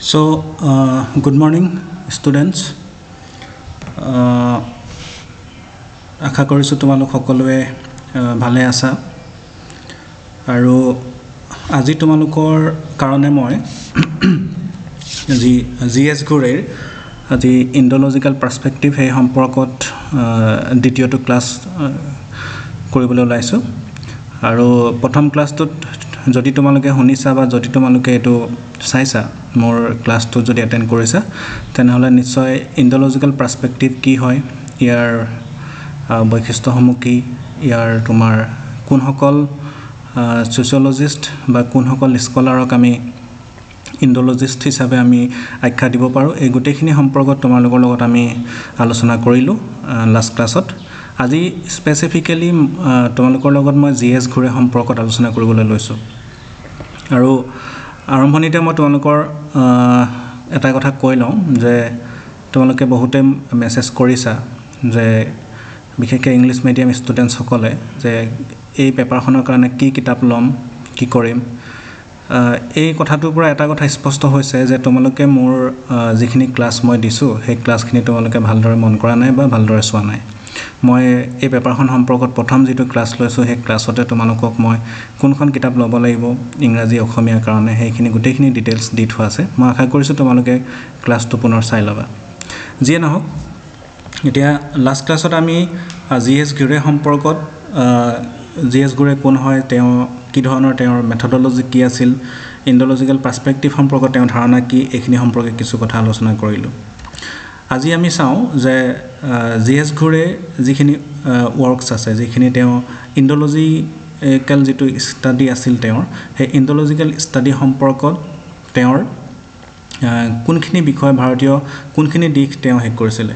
So, good morning, students. আশা কৰিছোঁ তোমালোক সকলোৱে ভালে আছা আৰু আজি তোমালোকৰ কাৰণে মই জিএছ ঘুৰেৰ আজি ইণ্ডোলজিক্যাল পাৰ্সপেক্টিভ এই সম্পৰ্কত দ্বিতীয়টো ক্লাছ কৰিবলৈ ওলাইছোঁ আৰু প্ৰথম ক্লাছটোত যদি তোমালোকে শুনিছা বা যদি তোমালোকে এটো চাইছা মোৰ ক্লাছটো যদি এটেন্ড কৰিছা তেনেহলে নিশ্চয় ইণ্ডোলজিক্যাল পাৰ্সপেক্টিভ কি হয় ইয়াৰ বৈশিষ্ট্যসমূহ কি ইয়াৰ তোমাৰ কোনসকল সোশিয়োলজিষ্ট বা কোনসকল স্কলাৰক আমি ইণ্ডোলজিষ্ট হিচাপে আমি আখ্যা দিব পাৰোঁ এই গোটেইখিনি সম্পৰ্কত তোমালোকৰ লগত আমি আলোচনা কৰিলোঁ লাষ্ট ক্লাছত আজি স্পেসিফিক্যালি তোমালোকৰ লগত মই জিএছ ঘুৰে সম্পৰ্কত আলোচনা কৰিবলৈ লৈছোঁ আৰু আৰম্ভণিতে মই তোমালোকৰ এটা কথা কৈ লওঁ যে তোমালোকে বহুতে মেছেজ কৰিছা যে বিশেষকৈ ইংলিছ মিডিয়াম ষ্টুডেণ্টছ সকলে যে এই পেপাৰখনৰ কাৰণে কি কিতাপ ল'ম কি কৰিম এই কথাটোৰ পৰা এটা কথা স্পষ্ট হৈছে যে তোমালোকে মোৰ যিখিনি ক্লাছ মই দিছোঁ সেই ক্লাছখিনি তোমালোকে ভালদৰে মন কৰা নাই বা ভালদৰে চোৱা নাই মই এই পেপাৰখন সম্পৰ্কত প্ৰথম যেটো ক্লাছ লৈছোঁ সেই ক্লাছতে তোমালোকক মই কোনখন কিতাপ ল'ব লাগিব ইংৰাজী অসমীয়াৰ কাৰণে সেইখিনি গোটেইখিনি ডিটেইলছ দি থোৱা আছে মই আশা কৰিছোঁ তোমালোকে ক্লাছটো পুনৰ চাই ল'বা যিয়ে নহওক এতিয়া লাষ্ট ক্লাছত আমি জিএছ ঘুৰে সম্পৰ্কত জিএছ ঘুৰে কোন হয় তেওঁ কি ধৰণৰ তেওঁৰ মেথডলজি কি আছিল ইণ্ডোলজিক্যাল পাৰ্সপেক্টিভ সম্পৰ্কত তেওঁৰ ধাৰণা কি এইখিনি সম্পৰ্কে কিছু কথা আলোচনা কৰিলোঁ আজি আমি চাওঁ যে জিএছ ঘুৰে যিখিনি ওয়াৰ্কস আছে যিখিনি তেওঁ ইণ্ডোলজিক্যাল যেটো ষ্টাডি আছিল তেওঁৰ সেই ইণ্ডোলজিক্যাল ষ্টাডি সম্পৰ্কত তেওঁৰ কোনখিনি বিষয় ভাৰতীয় কোনখিনি দিশ তেওঁ হেক কৰিছিলে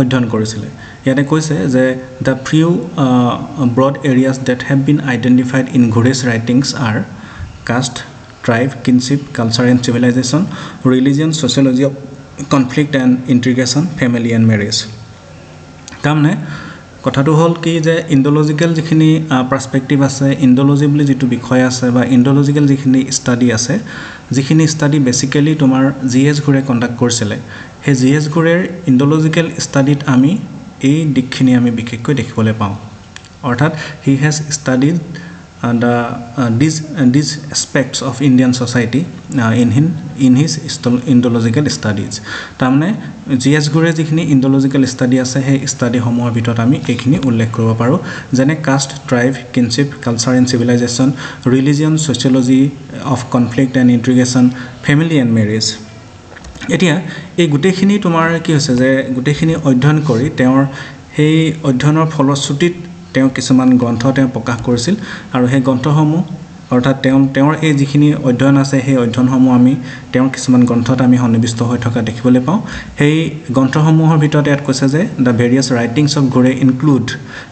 অধ্যয়ন কৰিছিলে ইয়াতে কৈছে যে the few broad areas that have been identified in Ghure's writings are caste, tribe, kinship, culture and civilization, religion, sociology of conflict and integration, family and marriage. তাৰমানে কথাটো হ'ল কি যে ইণ্ডোলজিক্যাল যিখিনি পাৰ্সপেক্টিভ আছে ইণ্ডোলজি বুলি যেটো বিষয় আছে বা ইণ্ডোলজিক্যাল যিখিনি ষ্টাডি আছে যিখিনি ষ্টাডি বেসিক্যালি তোমাৰ জিএছ ঘুৰে কন্ডাক্ট কৰিছিলে সেই জিএছ ঘুৰেৰ ইণ্ডোলজিক্যাল ষ্টাডিত আমি এই দিকখিনি আমি বিশেষকৈ দেখিবলৈ পাওঁ অৰ্থাৎ he has studied these aspects of Indian society in his Indological studies তাৰমানে জিএছ ঘুৰে যিখিনি ইণ্ডোলজিক্যাল ষ্টাডি আছে সেই ষ্টাডি সমূহৰ ভিতৰত আমি এইখিনি উল্লেখ কৰিব পাৰোঁ যেনে caste tribe kinship culture and civilisation religion sociology of conflict and integration family and marriage এতিয়া এই গোটেইখিনি তোমাৰ কি হৈছে যে গোটেইখিনি অধ্যয়ন কৰি তেওঁৰ সেই অধ্যয়নৰ ফলশ্ৰুতিত তেওঁ কিছুমান গ্ৰন্থ তেওঁ প্ৰকাশ কৰিছিল আৰু সেই গ্ৰন্থসমূহ অৰ্থাৎ তেওঁৰ এই যিখিনি অধ্যয়ন আছে সেই অধ্যয়নসমূহ আমি তেওঁৰ কিছুমান গ্ৰন্থত আমি সন্নিবিষ্ট হৈ থকা দেখিবলৈ পাওঁ সেই গ্ৰন্থসমূহৰ ভিতৰত ইয়াত কৈছে যে the various writings of Ghure include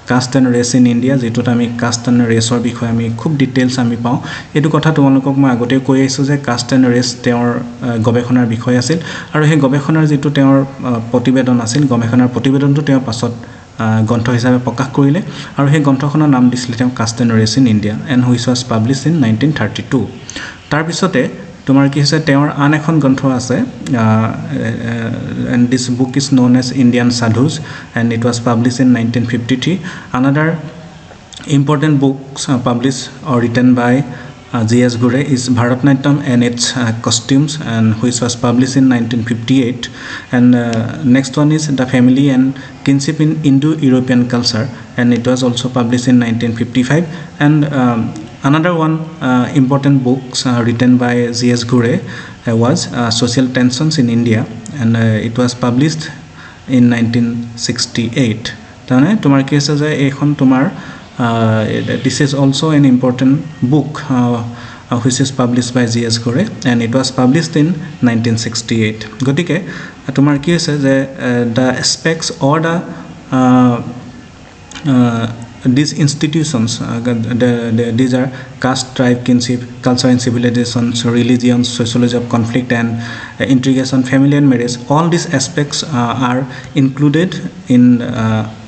caste and race in India যেটোত আমি caste and raceৰ বিষয়ে আমি খুব ডিটেইলছ আমি পাওঁ এটো কথা তোমালোকক মই আগতে কৈ আছো যে caste and race তেওঁৰ গৱেষণাৰ বিষয় আছিল আৰু সেই গৱেষণাৰ যেটো তেওঁৰ প্ৰতিবেদন আছিল গৱেষণাৰ প্ৰতিবেদনটো তেওঁ পাছত গ্ৰন্থ হিচাপে প্ৰকাশ কৰিলে আৰু সেই গ্ৰন্থখনৰ নাম দিছিল তেওঁ caste and race in India and which was published in 1932 তাৰ পিছতে তোমাৰ কি হৈছে তেওঁৰ আন এখন গ্ৰন্থ আছে and this book is known as Indian Sadhus and it was published in 1953 another important books published or written by J.S. Ghure is Bharatnatyam and its costumes and which was published in 1958 and next one is The Family and Kinship in Indo-European Culture and it was also published in 1955 and another one important books written by J.S. Ghure was Social Tensions in India and it was published in 1968 তাৰমানে তোমাৰ কি আছে যে এইখন তোমাৰ this is also an important book which is published by J.S. Ghure and it was published in 1968 গতিকে তোমাৰ কি হৈছে যে the aspects or the these institutions, these are caste, tribe, kinship, culture and civilizations, religions, sociology of conflict and integration, family and marriage. All these aspects are included in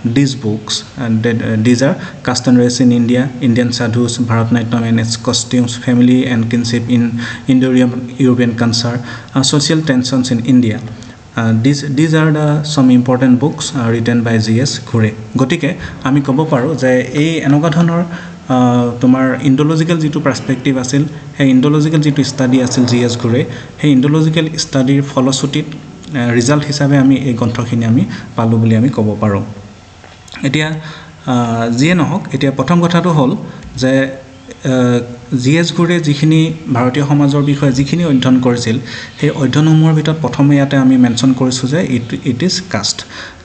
these books, and these are caste and race in India, Indian sadhus, Bharatanatyam and its costumes, family and kinship in Indo-European culture, social tensions in India. These are some important books written by G.S. Ghurye. গতিকে আমি ক'ব পাৰোঁ যে এই এনেকুৱা ধৰণৰ তোমাৰ ইণ্ডোলজিকেল যিটো পাৰ্সপেক্টিভ আছিল, সেই ইণ্ডোলজিকেল যিটো ষ্টাডি আছিল G.S. Ghurye, সেই ইণ্ডোলজিকেল ষ্টাডিৰ ফলশ্ৰুতিত ৰিজাল্ট হিচাপে আমি এই গ্ৰন্থখিনি আমি পালোঁ বুলি আমি ক'ব পাৰোঁ। এতিয়া যিয়ে নহওক, এতিয়া প্ৰথম কথাটো হ'ল যে G.S. Ghurye যিখিনি ভাৰতীয় সমাজৰ বিষয়ে যিখিনি অধ্যয়ন কৰিছিল, সেই অধ্যয়নসমূহৰ ভিতৰত প্ৰথমে ইয়াতে আমি মেনশ্যন কৰিছোঁ যে ইট ইজ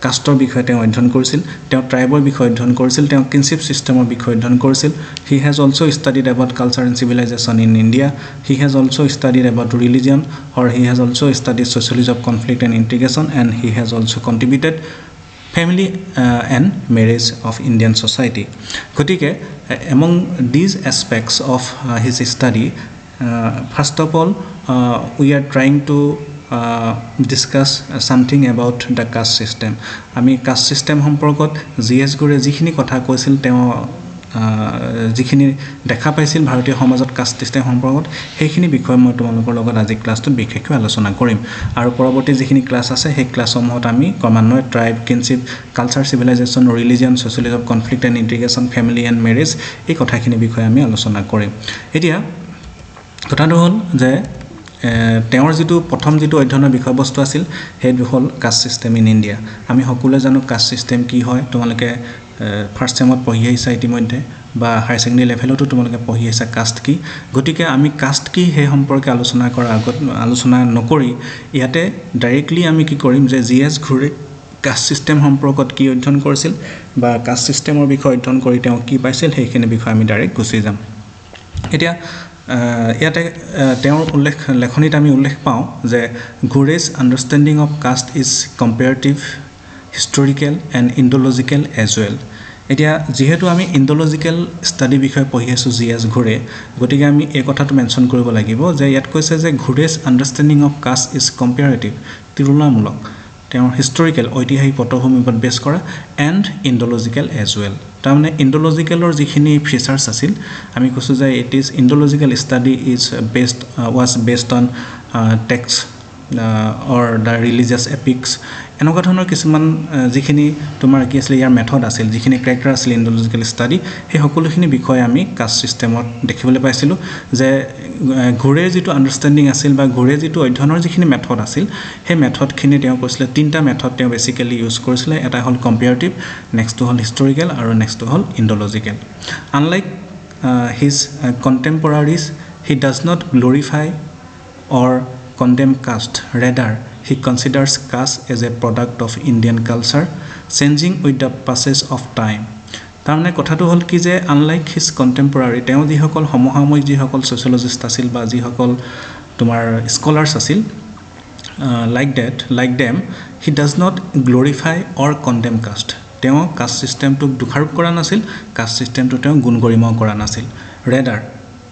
কাষ্টৰ বিষয়ে তেওঁ অধ্যয়ন কৰিছিল, তেওঁ ট্ৰাইবৰ বিষয়ে অধ্যয়ন কৰিছিল, তেওঁ কিনশ্বিপ ছিষ্টেমৰ বিষয়ে অধ্যয়ন কৰিছিল। He has also' studied about culture and civilisation in India, he has also' studied about religion, or he has also' studied sociology of conflict and integration, and he has also' contributed family and marriage of Indian society. গতিকে among these aspects of his study, first of all we are trying to discuss something about the caste system. আমি caste system সম্পৰ্কত G.S. Ghurye যিখিনি কথা কৈছিল, তেওঁ যিখিনি দেখা পাইছিল ভাৰতীয় সমাজত কাষ্ট চিষ্টেম সম্পৰ্কত, সেইখিনি বিষয়ে মই তোমালোকৰ লগত আজি ক্লাছটোত বিশেষকৈ আলোচনা কৰিম। আৰু পৰৱৰ্তী যিখিনি ক্লাছ আছে, সেই ক্লাছসমূহত আমি ক্ৰমান্বয়ে tribe, kinship, culture, civilization, religion, sociology of conflict and integration, family and marriage, এই কথাখিনিৰ বিষয়ে আমি আলোচনা কৰিম। এতিয়া কথাটো হ'ল যে তেওঁৰ প্ৰথম যিটো অধ্যয়নৰ বিষয়বস্তু আছিল, সেইটো হ'ল কাষ্ট চিষ্টেম ইন ইণ্ডিয়া। আমি সকলোৱে জানো কাষ্ট চিষ্টেম কি হয়, তোমালোকে ফাৰ্ষ্ট ছেমত পঢ়ি আহিছা ইতিমধ্যে, বা হায়াৰ ছেকেণ্ডেৰী লেভেলতো তোমালোকে পঢ়ি আহিছা কাষ্ট কি। গতিকে আমি কাষ্ট কি সেই সম্পৰ্কে আলোচনা নকৰি ইয়াতে ডাইৰেক্টলি আমি কি কৰিম যে G.S. Ghurye কাষ্ট চিষ্টেম সম্পৰ্কত কি অধ্যয়ন কৰিছিল, বা কাষ্ট চিষ্টেমৰ বিষয়ে অধ্যয়ন কৰি তেওঁ কি পাইছিল, সেইখিনি বিষয়ে আমি ডাইৰেক্ট গুচি যাম। এতিয়া ইয়াতে তেওঁৰ লেখনিত আমি উল্লেখ পাওঁ যে Ghure's understanding of caste is comparative, historical and Indological as well. এতিয়া যিহেতু আমি ইণ্ডোলজিকেল ষ্টাডি বিষয়ে পঢ়ি আছোঁ G.S. Ghurye, গতিকে আমি এই কথাটো মেনশ্যন কৰিব লাগিব যে ইয়াত কৈছে যে Ghure's understanding of caste is comparative, তুলনামূলক, তেওঁৰ হিষ্টৰিকেল ঐতিহাসিক পটভূমিৰ ওপৰত বেছ কৰা, এণ্ড ইণ্ডোলজিকেল এজ ৱেল। তাৰমানে ইণ্ডোলজিকেলৰ যিখিনি ফিচাৰ্ছ আছিল, আমি কৈছোঁ যে it is Indological study was based on text or the religious epics, এনেকুৱা ধৰণৰ কিছুমান যিখিনি তোমাৰ কি আছিলে ইয়াৰ মেথড আছিল, যিখিনি কেৰেক্টাৰ আছিল ইণ্ডোলজিকেল ষ্টাডি, সেই সকলোখিনি বিষয়ে আমি কাষ্ট ছিষ্টেমত দেখিবলৈ পাইছিলোঁ। যে Ghureৰ যিটো আণ্ডাৰষ্টেণ্ডিং আছিল, বা Ghureৰ যিটো অধ্যয়নৰ যিখিনি মেথড আছিল, সেই মেথডখিনি তেওঁ কৈছিলে তিনিটা মেথড তেওঁ বেছিকেলি ইউজ কৰিছিলে। এটা হ'ল কম্পেয়াৰেটিভ, নেক্সটটো হ'ল হিষ্টৰিকেল, আৰু নেক্সটটো হ'ল Indological. Unlike his contemporaries, he does not glorify or condemn caste, rather he considers caste as a product of Indian culture changing with the passage of time. তাৰমানে কথাটো হ'ল কি যে আনলাইক হিজ কণ্টেম্পৰাৰী, তেওঁ যিসকল সমসাময়িক যিসকল ছ'চিয়লজিষ্ট আছিল বা যিসকল তোমাৰ স্কলাৰ্ছ আছিল, like them he does not glorify or condemn caste. তেওঁ কাষ্ট ছিষ্টেমটোক দোষাৰোপ কৰা নাছিল, কাষ্ট ছিষ্টেমটো তেওঁ গুণ গৰিমাও কৰা নাছিল। rather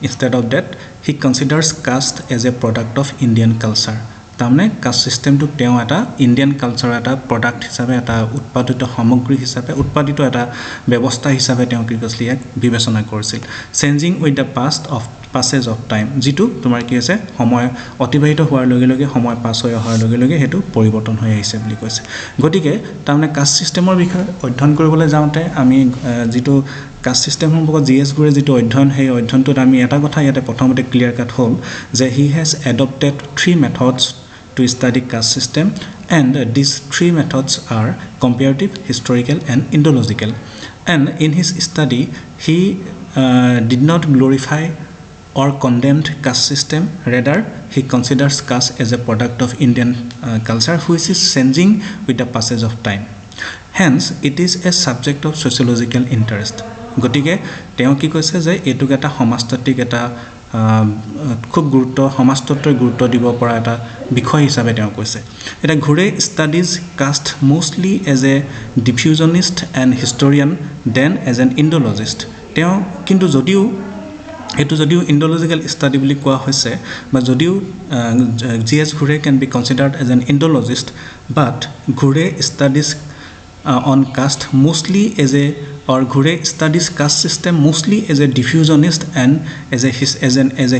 instead of that he considers caste as a product of Indian culture. তাৰমানে কাষ্ট ছিষ্টেমটোক তেওঁ এটা ইণ্ডিয়ান কালচাৰৰ এটা প্ৰডাক্ট হিচাপে, এটা উৎপাদিত সামগ্ৰী হিচাপে, উৎপাদিত এটা ব্যৱস্থা হিচাপে তেওঁ কি কৈছিল, ইয়াক বিবেচনা কৰিছিল। Changing with the passage of time, যিটো তোমাৰ কি হৈছে সময় অতিবাহিত হোৱাৰ লগে লগে, সময় পাছ হৈ অহাৰ লগে লগে সেইটো পৰিৱৰ্তন হৈ আহিছে বুলি কৈছে। গতিকে তাৰমানে কাষ্ট ছিষ্টেমৰ বিষয়ে অধ্যয়ন কৰিবলৈ যাওঁতে আমি যিটো কাষ্ট ছিষ্টেম সম্পৰ্কত G.S. Ghurye যিটো অধ্যয়ন, সেই অধ্যয়নটোত আমি এটা কথা ইয়াতে প্ৰথমতে ক্লিয়াৰ কাট হ'ল যে he has adopted 3 methods to study caste system, and these 3 methods are comparative, historical and Indological. And in his study he did not glorify or condemned caste system, rather he considers caste as a product of Indian culture which is changing with the passage of time. Hence it is a subject of sociological interest. গতিকে তেওঁ কি কৈছে যে এইটোক এটা সমাজতাত্ত্বিক এটা খুব গুৰুত্ব সমাজতত্ত্বৰ গুৰুত্ব দিব পৰা এটা বিষয় হিচাপে তেওঁ কৈছে এটা Ghurye studies caste mostly as a diffusionist and historian then as an Indologist তেওঁ কিন্তু যদিও ইণ্ডোলজিকেল ষ্টাডি বুলি কোৱা হৈছে বা যদিও G S. Ghurye can be considered as an Indologist but Ghurye studies on caste mostly as a or Ghurye studies caste system mostly as a diffusionist and as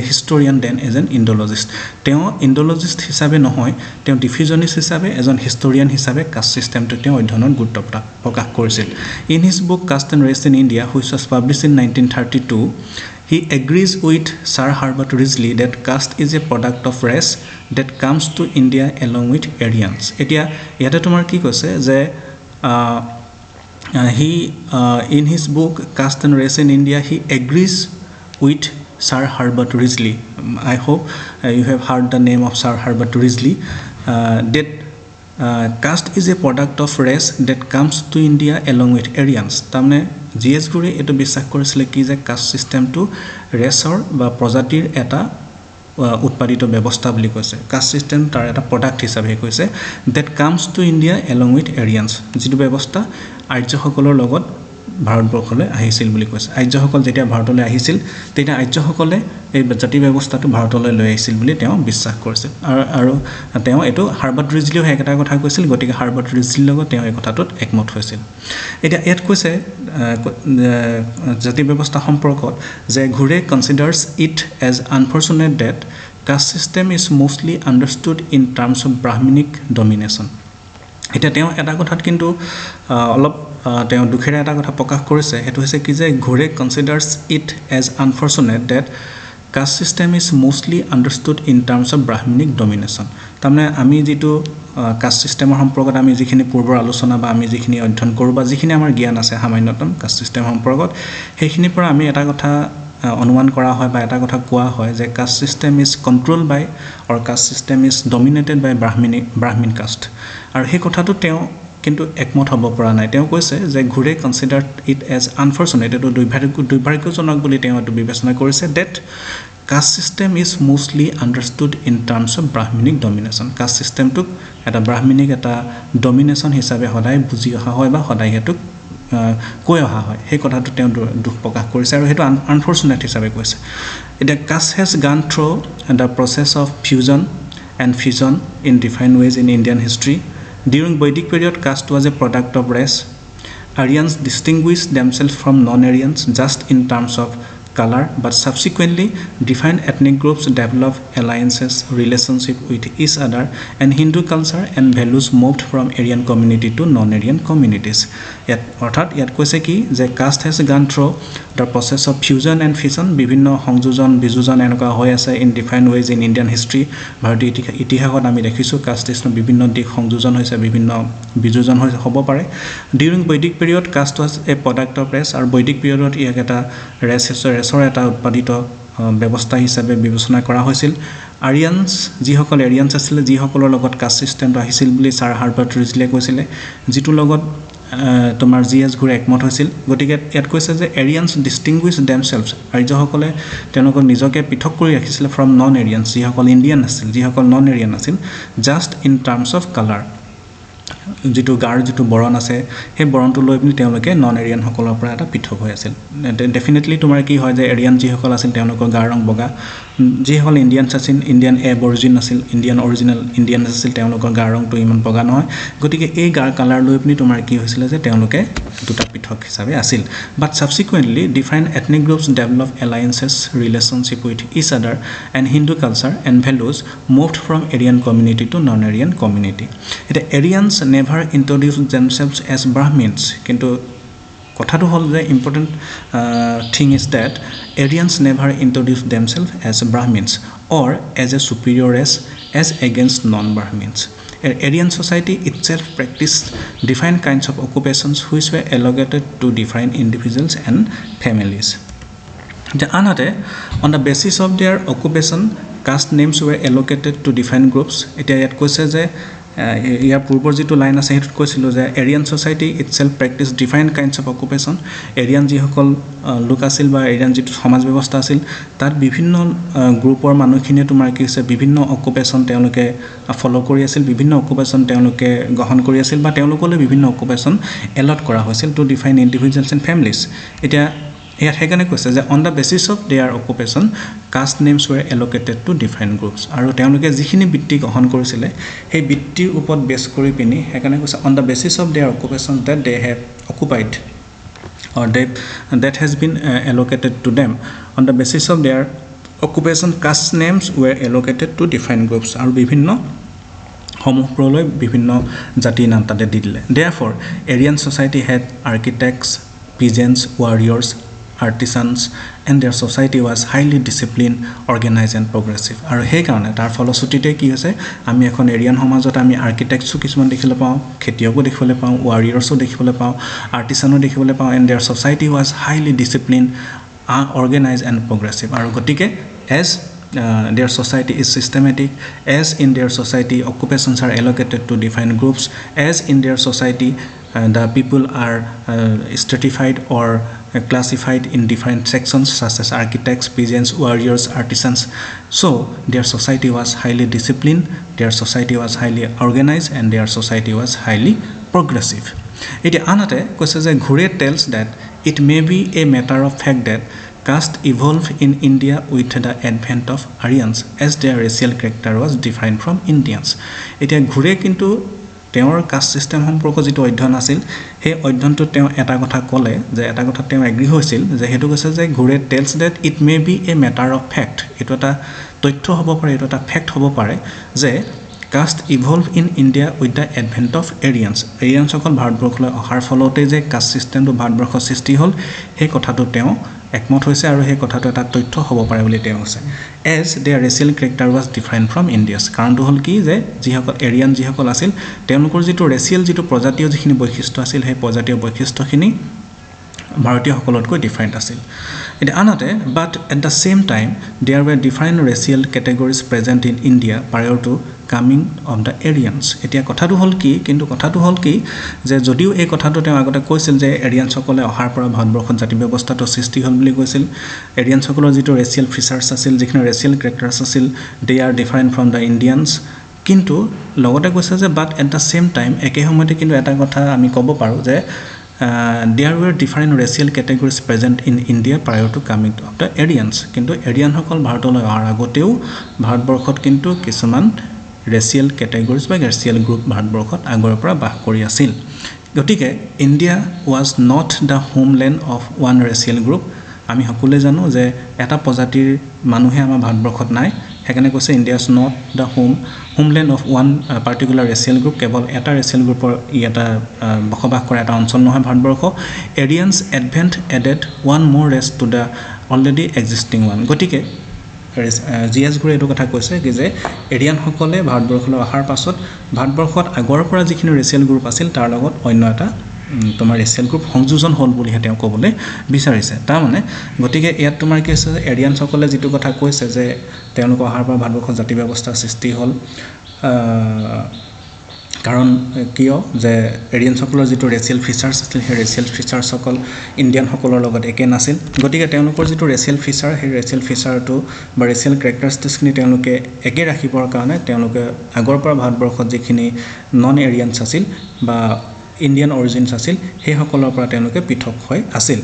a historian than as an Indologist. Teo Indologist hisabe nohoy teo diffusionist hisabe ejon historian hisabe caste system to teo odhyonon gurutto prokash korisil. In his book Caste and Race in India, which was published in 1932, he agrees with Sir Herbert Risley that caste is a product of race that comes to India along with Aryans. Etia yate tomar ki koise je he in his book Caste and Race in India, he agrees with Sir Herbert Risley. I hope you have heard the name of Sir Herbert Risley, that caste is a product of race that comes to India along with Aryans. Tamne J.S. Ghurye eto biswas korisile ki je caste system to raceor ba projatir eta উৎপাদিত ব্যৱস্থা বুলি কৈছে caste system তাৰ এটা product হিচাপে কৈছে that comes to India along with Aryans যিটো ব্যৱস্থা আৰ্যসকলৰ লগত ভাৰতবৰ্ষলৈ আহিছিল বুলি কৈছে আৰ্যসকল যেতিয়া ভাৰতলৈ আহিছিল তেতিয়া আৰ্যসকলে এই জাতি ব্যৱস্থাটো ভাৰতলৈ লৈ আহিছিল বুলি তেওঁ বিশ্বাস কৰিছিল আৰু তেওঁ এটো হাৰ্বাৰ্ট ৰিজলিও এটা কথা কৈছিল গতিকে হাৰ্বাৰ্ট ৰিজলিৰ লগত তেওঁ এই কথাটোত একমত হৈছিল এতিয়া ইয়াত কৈছে জাতি ব্যৱস্থা সম্পৰ্কত যে Ghurye considers it as unfortunate that caste system is mostly understood in terms of Brahminic domination. এটা তেওঁ এটা কথাত কিন্তু অলপ তেওঁ দুখেৰে এটা কথা প্ৰকাশ কৰিছে হেতু হৈছে কি যে Ghurye considers it as unfortunate that caste system is mostly understood in terms of Brahminic domination. তাৰমানে আমি যেটো কাষ্ট সিস্টেমৰ সম্পৰ্কত আমি যিখিনি পূৰ্বৰ আলোচনা বা আমি যিখিনি অধ্যয়ন কৰো বা যিখিনি আমাৰ জ্ঞান আছে সামান্যতম কাষ্ট সিস্টেম সম্পৰ্কত সেইখিনি পৰা আমি এটা কথা অনুমান কৰা হয় বা এটা কথা কোৱা হয় যে caste system is control by or caste system is dominated by Brahmin caste আৰু সেই কথাটো তেওঁ কিন্তু একমত হ'ব পৰা নাই তেওঁ কৈছে যে ঘুৰে কনসিডাৰ্ড ইট এজ আনফৰচুনেট এটো দুৰ্ভাগ্যজনক বুলি তেওঁ এটো বিবেচনা কৰিছে that caste system is mostly understood in terms of Brahminic domination. Caste system to eta Brahminic eta domination hisabe hodai buji oha hoy ba hodai hetuk koi oha hoy he kotha to teu dukh prakash korise aru hetu unfortunate hisabe koise eta caste has gone through the process of fusion and fission in different ways in Indian history. During Vedic period, caste was a product of race. Aryans distinguished themselves from non-Aryans just in terms of color, but subsequently different ethnic groups developed alliances, relationship with each other, and Hindu culture and values moved from Aryan community to non-Aryan communities. Yet, অর্থাৎ ইয়াত কৈছে কি যে caste has gone through the process of fusion and fission, বিভিন্ন সংযোজন বিযোজন এনেকুৱা হৈ আছে in different ways in Indian history. ভাৰতীয় ইতিহাসত আমি দেখিছো caste system বিভিন্ন দিক সংযোজন হৈছে বিভিন্ন বিযোজন হৈছে হ'ব পাৰে during Vedic period caste was a product of race আৰু Vedic periodত ইয়াক এটা ৰেচৰ এটা উৎপাদিত ব্যৱস্থা হিচাপে বিবেচনা কৰা হৈছিল আৰিয়ানছ যিসকল এৰিয়ানছ আছিল যিসকলৰ লগত কাষ্ট সিস্টেমটো আহিছিল বুলি ছাৰ হাৰ্বাৰ্ট ৰিজলিয়ে কৈছিল যিটো লগত তোমাৰ জিএছ ঘুৰে একমত হৈছিল গতিকে ইয়াত কৈছে যে এৰিয়ানছ ডিস্টিংগুইশ দেমসেলভছ আৰ্যসকলে তেওঁলোকক নিজকে পৃথক কৰি ৰাখিছিল ফ্ৰম নন এৰিয়ানছ যিসকল ইণ্ডিয়ান আছিল যিসকল নন এৰিয়ান আছিল just in terms of colour যেটো গাৰ যেটো বৰণ আছে সেই বৰণটো লৈ পিনি তেওঁলোকে নন এৰিয়ান সকলৰ পৰা এটা পৃথক হৈ আছিল ডেফিনেটলি তোমাৰ কি হয় যে এৰিয়ান যিসকল আছিল তেওঁলোকৰ গাৰ ৰং বগা যিসকল ইণ্ডিয়ানছ আছিল ইণ্ডিয়ান এবৰিজিন আছিল ইণ্ডিয়ান অৰিজিনেল ইণ্ডিয়ান আছিল তেওঁলোকৰ গাৰ ৰংটো ইমান বগা নহয় গতিকে এই গাৰ কালাৰ লৈ পিনি তোমাৰ কি হৈছিল যে তেওঁলোকে দুটা পৃথক হিচাপে আছিল but subsequently different ethnic groups develop alliances relationship with each other and Hindu culture and values moved from Aryan community to non Aryan community এটা Aryans never introduced themselves as Brahmins কিন্তু কথাটো হল যে important thing is that Aryans never introduced themselves as Brahmins or as a superior race as against non-Brahmins. Aryan society itself practiced different kinds of occupations which were allocated to different individuals and families. The another, on the basis of their occupation, caste names were allocated to different groups. It yet কৈছে যে ইয়াৰ পূৰ্বৰ যিটো line আছে সেইটোত কৈছিলোঁ যে Aryan society itself practice different kinds of occupation Aryan যিসকল লোক আছিল বা এৰিয়ান যিটো সমাজ ব্যৱস্থা আছিল তাত বিভিন্ন গ্ৰুপৰ মানুহখিনিয়ে তোমাৰ কি হৈছে বিভিন্ন অকুপেশ্যন তেওঁলোকে ফ'ল' কৰি আছিল বিভিন্ন অকুপেশ্যন তেওঁলোকে গ্ৰহণ কৰি আছিল বা তেওঁলোকলৈ বিভিন্ন অকুপেশ্যন এলট কৰা হৈছিল to define individuals and families এতিয়া ইয়াত সেইকাৰণে কৈছে যে on the basis of their occupation caste names were allocated to define groups আৰু তেওঁলোকে যিখিনি বৃত্তি গ্ৰহণ কৰিছিলে সেই বৃত্তিৰ ওপৰত বেছ কৰি পিনি সেইকাৰণে কৈছে on the basis of their occupation that they have occupied or that has been allocated to them on the basis of their occupation caste names were allocated to defined groups আৰু বিভিন্ন সমূহলৈ বিভিন্ন জাতিৰ নাম তাতে দি দিলে therefore Aryan society had architects peasants warriors artisans and their society was highly disciplined organized and progressive আৰু সেই কাৰণে তাৰ ফলশ্ৰুতিতে কি হৈছে আমি এখন এৰিয়ান সমাজত আমি আৰ্কিটেক্টছো কিছুমান দেখিবলৈ পাওঁ খেতিয়কো দেখিবলৈ পাওঁ ৱাৰিয়াৰ্ছো দেখিবলৈ পাওঁ আৰ্টিসানো দেখিবলৈ পাওঁ and their society was highly disciplined organized and progressive আৰু গতিকে as their society is systematic as in their society occupations are allocated to defined groups as in their society the people are stratified or classified in different sections such as architects, peasants, warriors, artisans. So their society was highly disciplined, their society was highly organized and their society was highly progressive. It another question that Ghure tells that it may be a matter of fact that caste evolved in India with the advent of Aryans as their racial character was defined from Indians. It Ghure kintu তেওঁৰ caste system সম্পৰ্ক যিটো অধ্যয়ন আছিল সেই অধ্যয়নটোত তেওঁ এটা কথা ক'লে যে এটা কথা তেওঁ এগ্ৰি হৈছিল যে সেইটো কৈছে যে Ghurye tells that it may be a matter of fact এইটো এটা তথ্য হ'ব পাৰে এইটো এটা ফেক্ট হ'ব পাৰে যে caste evolve in India with the advent of এৰিয়ানছসকল ভাৰতবৰ্ষলৈ অহাৰ ফলতে যে কাষ্ট ছিষ্টেমটো ভাৰতবৰ্ষৰ সৃষ্টি হ'ল সেই কথাটো তেওঁ একমত হৈছে আৰু সেই কথাটো এটা তথ্য হ'ব পাৰে বুলি তেওঁ কৈছে as their racial character was different from India's কাৰণটো হ'ল কি যে যিসকল এৰিয়ান যিসকল আছিল তেওঁলোকৰ যিটো ৰেচিয়েল যিটো প্ৰজাতীয় যিখিনি বৈশিষ্ট্য আছিল সেই প্ৰজাতীয় বৈশিষ্ট্যখিনি ভাৰতীয়সকলতকৈ ডিফাৰেণ্ট আছিল এতিয়া আনহাতে but at the same time there were different racial categories present in India prior to coming of the Aryans এতিয়া কথাটো হ'ল কি কিন্তু কথাটো হ'ল কি যে যদিও এই কথাটো তেওঁ আগতে কৈছিল যে এৰিয়ানছসকলে অহাৰ পৰা ভাৰতবৰ্ষত জাতি ব্যৱস্থাটো সৃষ্টি হ'ল বুলি কৈছিল এৰিয়ানছসকলৰ যিটো ৰেচিয়েল ফিচাৰ্ছ আছিল যিখিনি ৰেচিয়েল কেৰেক্টাৰ্ছ আছিল they are different from the Indians কিন্তু লগতে কৈছে যে but at the same time একে সময়তে কিন্তু এটা কথা আমি ক'ব পাৰোঁ যে there were different racial categories present in India prior to coming of the Aryans কিন্তু এৰিয়ানসকল ভাৰতলৈ অহাৰ আগতেও ভাৰতবৰ্ষত কিন্তু কিছুমান ৰেচিয়েল কেটেগৰিজ বা ৰেচিয়েল গ্ৰুপ ভাৰতবৰ্ষত আগৰ পৰা বাস কৰি আছিল গতিকে India was not the homeland of one racial group আমি সকলোৱে জানো যে এটা প্ৰজাতিৰ মানুহে আমাৰ ভাৰতবৰ্ষত নাই সেইকাৰণে কৈছে India is not the homeland of one particular racial group কেৱল এটা ৰেচিয়েল গ্ৰুপৰ এটা বসবাস কৰা এটা অঞ্চল নহয় Bharatvarsha Aryans advent added one more race to the already existing one গতিকে জি এছ ঘূৰে এইটো কথা কৈছে কি যে এৰিয়ানসকলে ভাৰতবৰ্ষলৈ অহাৰ পাছত ভাৰতবৰ্ষত আগৰ পৰা যিখিনি ৰেচিয়েল গ্ৰুপ আছিল তাৰ লগত অন্য এটা তোমাৰ ৰেচিয়েল গ্ৰুপ সংযোজন হ'ল বুলিহে তেওঁ ক'বলৈ বিচাৰিছে তাৰমানে গতিকে ইয়াত তোমাৰ কি হৈছে এৰিয়ানসকলে যিটো কথা কৈছে যে তেওঁলোক অহাৰ পৰা ভাৰতবৰ্ষত জাতি ব্যৱস্থাৰ সৃষ্টি হ'ল কাৰণ কিয় যে এৰিয়ানসকলৰ যিটো ৰেচিয়েল ফিচাৰ্ছ আছিল সেই ৰেচিয়েল ফিচাৰ্ছসকল ইণ্ডিয়ানসকলৰ লগত একে নাছিল গতিকে তেওঁলোকৰ যিটো ৰেচিয়েল ফিচাৰ সেই ৰেচিয়েল ফিচাৰটো বা ৰেচিয়েল কেৰেক্টাৰিষ্টিক্সখিনি তেওঁলোকে একে ৰাখিবৰ কাৰণে তেওঁলোকে আগৰ পৰা ভাৰতবৰ্ষত যিখিনি নন এৰিয়ানছ আছিল বা ইণ্ডিয়ান অৰিজিনছ আছিল সেইসকলৰ পৰা তেওঁলোকে পৃথক হৈ আছিল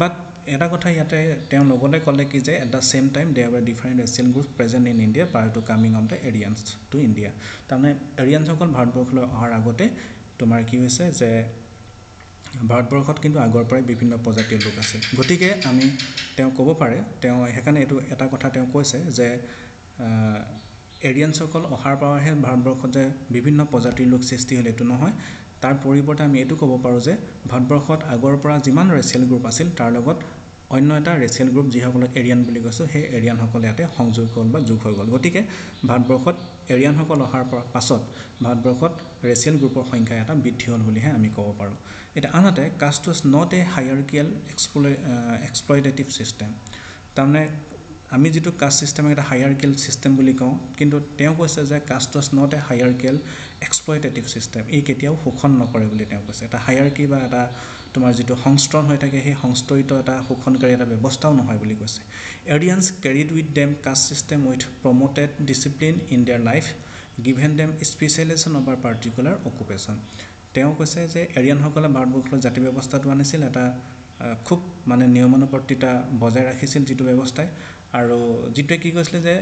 বাট এটা কথা ইয়াতে তেওঁ লগতে ক'লে কি যে at the same time they are different racial group present in India prior to coming of the Aryans to India তাৰমানে এৰিয়ানছসকল ভাৰতবৰ্ষলৈ অহাৰ আগতে তোমাৰ কি হৈছে যে ভাৰতবৰ্ষত কিন্তু আগৰ পৰাই বিভিন্ন প্ৰজাতিৰ লোক আছিল গতিকে আমি তেওঁ ক'ব পাৰে তেওঁ সেইকাৰণে এইটো এটা কথা তেওঁ কৈছে যে এৰিয়ানছসকল অহাৰ পৰাহে ভাৰতবৰ্ষত যে বিভিন্ন প্ৰজাতিৰ লোক সৃষ্টি হ'ল এইটো নহয় তাৰ পৰিৱৰ্তে আমি এইটো ক'ব পাৰোঁ যে ভাৰতবৰ্ষত আগৰ পৰা যিমান ৰেচিয়েল গ্ৰুপ আছিল তাৰ লগত অন্য এটা ৰেচিয়েল গ্ৰুপ যিসকলক এৰিয়ান বুলি কৈছোঁ সেই এৰিয়ানসকল ইয়াতে সংযোগ হ'ল বা যোগ হৈ গ'ল গতিকে ভাৰতবৰ্ষত এৰিয়ানসকল অহাৰ পাছত ভাৰতবৰ্ষত ৰেচিয়েল গ্ৰুপৰ সংখ্যা এটা বৃদ্ধি হ'ল বুলিহে আমি ক'ব পাৰোঁ এতিয়া আনহাতে caste was not a hierarchical exploitative system তাৰমানে আমি যেটো কাষ্ট সিস্টেম এটা হায়াৰকিয়েল সিস্টেম বুলি কওঁ কিন্তু তেওঁ কৈছে যে caste was not a hierarchical exploitative system এই কেতিয়াও শোষণ নকৰে বুলি তেওঁ কৈছে এটা হায়াৰকি বা এটা তোমাৰ যেটো সংস্কৰণ হৈ থাকে সেই সংস্কৰিত এটা শোষণকাৰী এটা ব্যৱস্থাও নহয় বুলি কৈছে Aryans carried with them caste system with promoted discipline in their life given them specialization of a particular occupation তেওঁ কৈছে যে এৰিয়ানসকলে ভাৰতবৰ্ষৰ জাতি ব্যৱস্থাটো আনিছিল এটা খুব মানে নিয়মানুবৰ্তিতা বজাই ৰাখিছিল যেটো ব্যৱস্থাই আৰু যেটো কি কৈছিল যে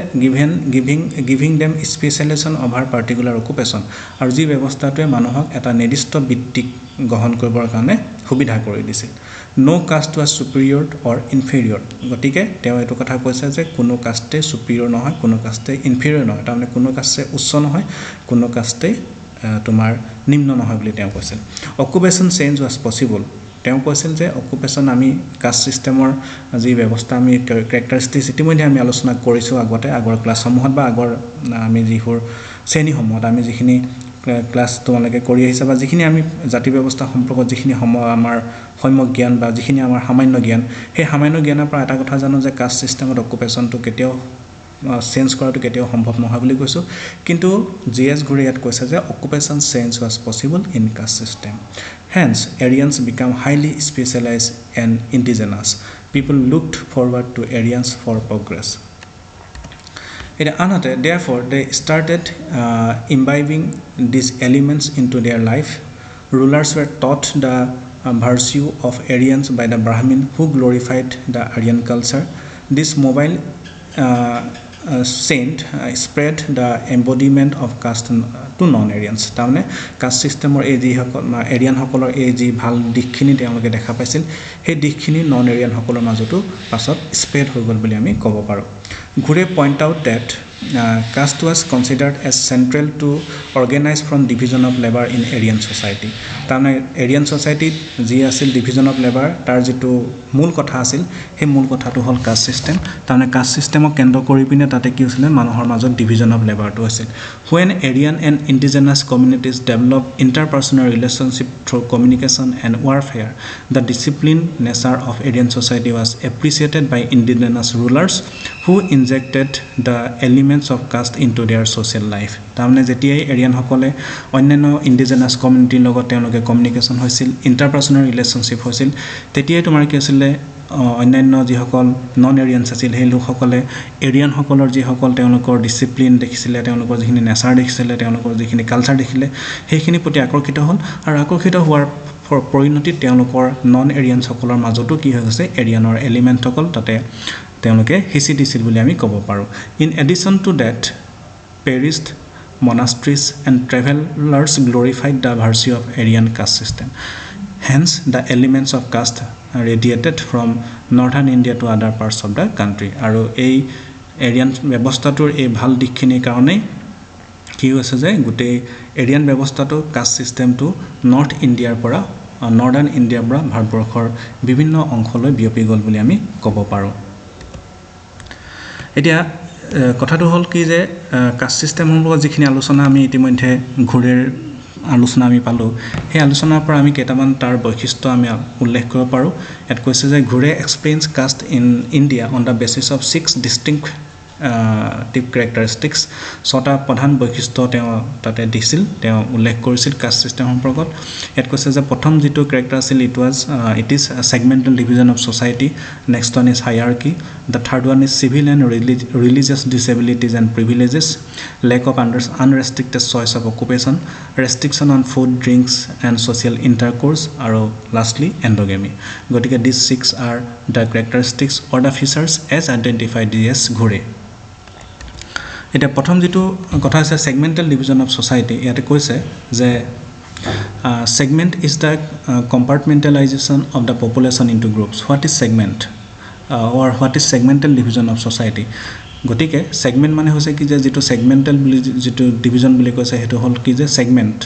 giving them specialization of a particular occupation আৰু যি ব্যৱস্থাটোৱে মানুহক এটা নিৰ্দিষ্ট বৃত্তিক গ্ৰহণ কৰিবৰ কাৰণে সুবিধা কৰি দিছিল নো কাষ্ট ওয়াজ সুপিৰিয়ৰ অৰ ইনফেৰিয়ৰ গতিকে তেওঁ এটো কথা কৈছে যে কোনো কাষ্টে সুপিৰিয়ৰ নহয় কোনো কাষ্টে ইনফেৰিয়ৰ নহয় তাৰমানে কোনো কাষ্টে উচ্চ নহয় কোনো কাষ্টে তোমাৰ নিম্ন নহয় বুলি তেওঁ কৈছিল অকুপেশন চেঞ্জ ওয়াজ পসিবল তেওঁ কৈছিল যে অকুপেশন আমি কাষ্ট সিস্টেমৰ যি ব্যৱস্থা আমি ক্যাৰেক্টাৰিষ্টিক্স ইতিমধ্যে আমি আলোচনা কৰিছো আগতে আগৰ ক্লাছসমূহত বা আগৰ আমি যিবোৰ শ্ৰেণীসমূহত আমি যিখিনি ক্লাছ তোমালকে কৰি আহিছা বা যিখিনি আমি জাতি ব্যৱস্থা সম্পৰ্কত যিখিনি আমাৰ সম্যক জ্ঞান বা যিখিনি আমাৰ সামান্য জ্ঞান সেই সামান্য জ্ঞানৰ পৰা এটা কথা জানো যে কাষ্ট সিস্টেমত অকুপেশনটো কেতিয়াও চেঞ্জ কৰাটো কেতিয়াও সম্ভৱ নহয় বুলি কৈছো কিন্তু জিএস ঘুৰে ইয়াত কৈছে যে occupation change was possible in caste system hence Aryans become highly specialized and indigenous people looked forward to Aryans for progress therefore they started imbibing these elements into their life rulers were taught the virtue of Aryans by the Brahmin who glorified the Aryan culture this mobile saint spread the embodiment of caste to non-Aryans তাৰমানে caste সিস্টেমৰ এই যি Aryan সকলৰ এই যি ভাল দিশখিনি তেওঁলোকে দেখা পাইছিল সেই দিশখিনি নন এৰিয়ান সকলৰ মাজতো পাছত স্প্ৰেড হৈ গল বুলি আমি ক'ব পাৰো Ghurye point out that caste was considered as central to organize from division of labor in Aryan society তাৰমানে এৰিয়ান সোসাইটিত যি আছিল ডিভিজন অফ লেবাৰ তাৰ যেটো মূল কথা আছিল সেই মূল কথাটো হল কাষ্ট সিস্টেম তাৰমানে কাষ্ট সিস্টেমক কেন্দ্ৰ কৰি পিনে তাতে কি হৈছিল মানুহৰ মাজত ডিভিজন অফ লেবাৰটো আছিল when Aryan and indigenous communities develop interpersonal relationship through communication and warfare the disciplined nature of Aryan society was appreciated by indigenous rulers who injected the elements of caste into their social life তাৰমানে যেতিয়াই Aryan সকলে অন্যান্য indigenous কমিউনিটিৰ লগত তেওঁলোকে communication হৈছিল ইন্টাৰপাৰ্সনাল ৰিলেশনশিপ হৈছিল তেতিয়াই তোমাৰ কি আছিল অন্যান্য যি সকল নন এৰিয়ানছ আছিল সেই লোকসকলে এৰিয়ান সকলৰ যি সকল তেওঁলোকৰ ডিসিপ্লিন দেখিছিল তেওঁলোকৰ যিখিনি নেচাৰ দেখিছিল তেওঁলোকৰ যিখিনি কালচাৰ দেখিলে সেইখিনি প্ৰতি আকৰ্ষিত হ'ল আৰু আকৰ্ষিত হোৱাৰ পৰিণতি তেওঁলোকৰ নন এৰিয়ান সকলৰ মাজতো কি হৈ গৈছে এৰিয়ানৰ এলিমেন্ট সকল তাতে তেওঁলোকে হিচি দিছিল বুলি আমি ক'ব পাৰো in addition to that purist monasteries and travelers glorified the virtue of Aryan caste system hence the elements of caste radiated from northern India to other parts of the country আৰু এই এৰিয়ান ব্যৱস্থাটোৰ এই ভাল দিশখিনিৰ কাৰণে কি হৈছে যে গোটেই এৰিয়ান ব্যৱস্থাটো কাষ্ট সিস্টেমটো নৰ্থ ইণ্ডিয়াৰ পৰা নৰ্দাৰ্ণ ইণ্ডিয়াৰ পৰা ভাৰতবৰ্ষৰ বিভিন্ন অংশলৈ বিয়পি গল বুলি আমি ক'ব পাৰো এতিয়া কথাটো হল কি যে কাষ্ট সিস্টেমৰ লগত যিখিনি আলোচনা আমি ইতিমধ্যে ঘুৰেৰ আলোচনা আমি পালো সেই আলোচনাৰ পৰা আমি কেইটামান তাৰ বৈশিষ্ট্য আমি উল্লেখ কৰিব পাৰো এট কৈছে যে Ghurye explains caste in India on the basis of 6 distinct টিপ ক্যাৰেক্টাৰিষ্টিক্স ছটা প্ৰধান বৈশিষ্ট্য তেওঁ তাতে দিছিল তেওঁ উল্লেখ কৰিছিল কাষ্ট সিস্টেম সম্পৰ্কত এট কৈছে যে প্ৰথম যেটো ক্যাৰেক্টাৰ আছিল it is segmental division of society next one is hierarchy the third one is civil and religious disabilities and privileges lack of unrestricted choice of occupation restriction on food drinks and social intercourse আৰু lastly endogamy গতিকে these 6 are the characteristics or the features as identified as ঘুৰে এটা প্ৰথম যেটো কথা আছে segmental division of society ইয়াতে কৈছে যে segment is the compartmentalization of the population into groups what is segment or what is segmental division of society গতিকে segment মানে হৈছে কি যে যেটো সেগমেন্টাল বুলি যেটো ডিভিজন বুলি কৈছে হেতু হল কি যে segment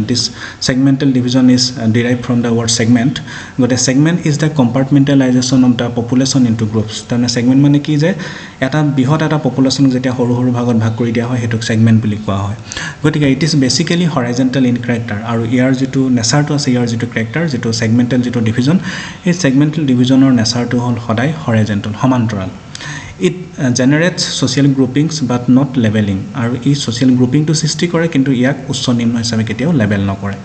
this segmental division is derived from the word segment গতে segment is the compartmentalization of the population into groups তাৰমানে segment মানে কি যে এটা বৃহৎ এটা পপুলেশন যেতিয়া সৰু সৰু ভাগত ভাগ কৰি দিয়া হয় হেতু segment বুলি কোৱা হয় গতিকে it is basically horizontal in character আৰু ইয়াৰ যেটো নেচাৰটো আছে ইয়াৰ যেটো character যেটো segmental যেটো ডিভিজন এই segmental divisionৰ নেচাৰটো হল সদায় horizontal সমান্তৰাল It generates social groupings but not leveling. আৰু এই social grouping to সৃষ্টি কৰে কিন্তু ইয়াক উচ্চ নিম্ন হিচাপে কেতিয়াও লেভেল নকৰে.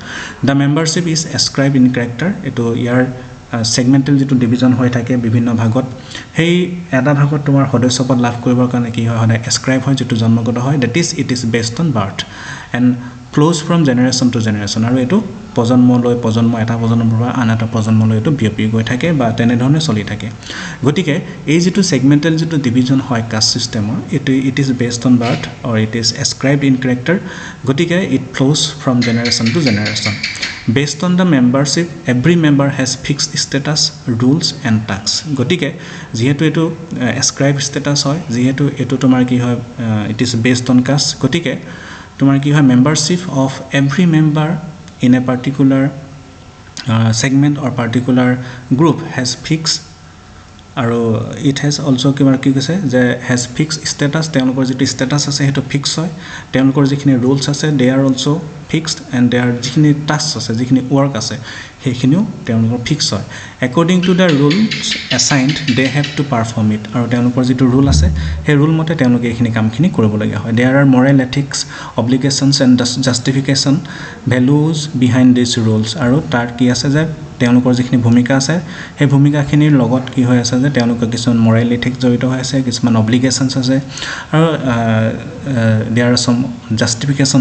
The membership is ascribed in character. এটো ইয়াৰ সেগমেন্টাল যেটো ডিভিজন হৈ থাকে বিভিন্ন ভাগত সেই এটা ভাগত তোমাৰ সদস্যপদ লাভ কৰিবৰ কাৰণে কি হয় সদায় ascribe হয় যেটো জন্মগত হয়. That is it is based on birth and flows from generation to generation. আৰু এটো প্ৰজন্মলৈ প্ৰজন্ম এটা প্ৰজন্মৰ পৰা আন এটা প্ৰজন্মলৈ এটো বিয়পি গৈ থাকে বা তেনে ধৰণে চলি থাকে. গতিকে এই যেটো সেগমেন্টাল যেটো ডিভিজন হয় কাষ্ট সিস্টেমৰ এটো it is based on birth or it is ascribed in character. গতিকে it flows from generation to generation. Based on the membership, every member has fixed status, rules and tasks. গতিকে যেহেতু এটো ascribed status হয় যেহেতু এটো তোমাৰ কি হয় it is based on caste. গতিকে তোমাৰ কি হয় membership of every member in a particular segment or particular group has fixed আৰু it has also কি কৈছে যে has fixed status. তেওঁলোকৰ যেটো status আছে হেটো ফিক্স হয়. তেওঁলোকৰ যিখিনি rules আছে they are also fixed and their যিখিনি tasks আছে যিখিনি work আছে সেইখিনিও তেওঁলোকৰ ফিক্স হয়. According to the rules assigned they have to perform it. আৰু তেওঁলোকৰ যেটো rule আছে সেই rule মতে তেওঁলোকে এইখিনি কামখিনি কৰিব লগা হয়. There are moral ethics, obligations and justification values behind these rules. আৰু তাৰ কি আছে যে তেওঁলোকৰ যিখিনি ভূমিকা আছে সেই ভূমিকাখিনিৰ লগত কি হৈ আছে যে তেওঁলোকৰ কিছুমান moral ethics জড়িত হৈ আছে কিছুমান obligations আছে আৰু there are some justification